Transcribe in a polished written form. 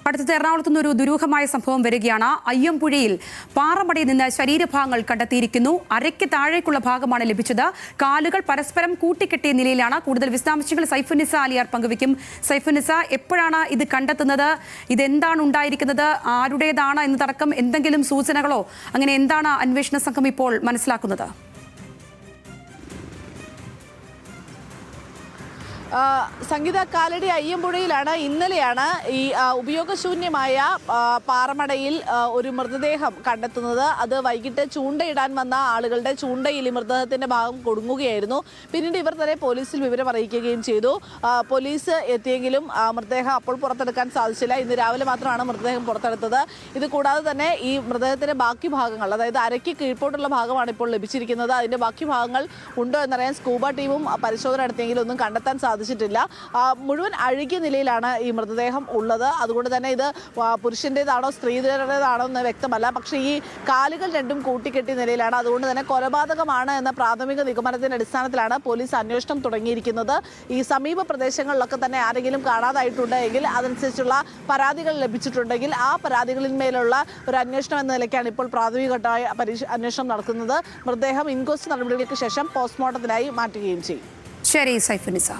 അടുത്തത് എറണാകുളത്ത് നിന്ന് ഒരു ദുരൂഹമായ സംഭവം വരികയാണ്. അയ്യമ്പുഴയിൽ പാറമടയിൽ നിന്ന് ശരീരഭാഗങ്ങൾ കണ്ടെത്തിയിരിക്കുന്നു. അരയ്ക്ക് താഴേക്കുള്ള ഭാഗമാണ് ലഭിച്ചത്. കാലുകൾ പരസ്പരം കൂട്ടിക്കെട്ടിയ നിലയിലാണ്. കൂടുതൽ വിശദാംശങ്ങൾ സൈഫുന്നിസ അലിയാർ പങ്കുവയ്ക്കും. സൈഫുന്നിസ, എപ്പോഴാണ് ഇത് കണ്ടെത്തുന്നത്? ഇതെന്താണ് ഉണ്ടായിരിക്കുന്നത്? ആരുടേതാണ് എന്നതടക്കം എന്തെങ്കിലും സൂചനകളോ അങ്ങനെ എന്താണ് അന്വേഷണ സംഘം ഇപ്പോൾ മനസ്സിലാക്കുന്നത്? സംഗീത, കാലടി അയ്യമ്പുഴയിലാണ് ഇന്നലെയാണ് ഈ ഉപയോഗശൂന്യമായ പാറമടയിൽ ഒരു മൃതദേഹം കണ്ടെത്തുന്നത്. അത് വൈകിട്ട് ചൂണ്ടയിടാൻ വന്ന ആളുകളുടെ ചൂണ്ടയിൽ ഈ മൃതദേഹത്തിന്റെ ഭാഗം കൊടുങ്ങുകയായിരുന്നു. പിന്നീട് ഇവർ തന്നെ പോലീസിൽ വിവരം അറിയിക്കുകയും ചെയ്തു. പോലീസ് എത്തിയെങ്കിലും മൃതദേഹം അപ്പോൾ പുറത്തെടുക്കാൻ സാധിച്ചില്ല. ഇന്ന് രാവിലെ മാത്രമാണ് മൃതദേഹം പുറത്തെടുത്തത്. ഇത് കൂടാതെ തന്നെ ഈ മൃതദേഹത്തിന്റെ ബാക്കി ഭാഗങ്ങൾ, അതായത് അരയ്ക്ക് കീഴ്പോട്ടുള്ള ഭാഗമാണ് ഇപ്പോൾ ലഭിച്ചിരിക്കുന്നത്. അതിന്റെ ബാക്കി ഭാഗങ്ങൾ ഉണ്ടോ എന്നറിയാൻ സ്കൂബ ടീമും പരിശോധന നടത്തിയെങ്കിലും ഒന്നും കണ്ടെത്താൻ സാധിച്ചിട്ടില്ല. മുഴുവൻ അഴുകിയ നിലയിലാണ് ഈ മൃതദേഹം ഉള്ളത്. അതുകൊണ്ട് തന്നെ ഇത് പുരുഷൻ്റെതാണോ സ്ത്രീയുടേതാണോ എന്ന് വ്യക്തമല്ല. പക്ഷേ ഈ കാലുകൾ രണ്ടും കൂട്ടിക്കെട്ടിയ നിലയിലാണ്. അതുകൊണ്ട് തന്നെ കൊലപാതകമാണ് എന്ന പ്രാഥമിക നിഗമനത്തിന്റെ അടിസ്ഥാനത്തിലാണ് പോലീസ് അന്വേഷണം തുടങ്ങിയിരിക്കുന്നത്. ഈ സമീപ പ്രദേശങ്ങളിലൊക്കെ തന്നെ ആരെങ്കിലും കാണാതായിട്ടുണ്ട് എങ്കിൽ അതനുസരിച്ചുള്ള പരാതികൾ ലഭിച്ചിട്ടുണ്ടെങ്കിൽ ആ പരാതികളിന്മേലുള്ള ഒരു അന്വേഷണം എന്ന നിലയ്ക്കാണ് ഇപ്പോൾ പ്രാഥമികഘട്ടമായ അന്വേഷണം നടക്കുന്നത്. മൃതദേഹം ഇൻക്വസ്റ്റ് നടപടികൾക്ക് ശേഷം പോസ്റ്റ്മോർട്ടത്തിനായി മാറ്റുകയും ചെയ്യും. ശരി സൈഫുന്നിസ.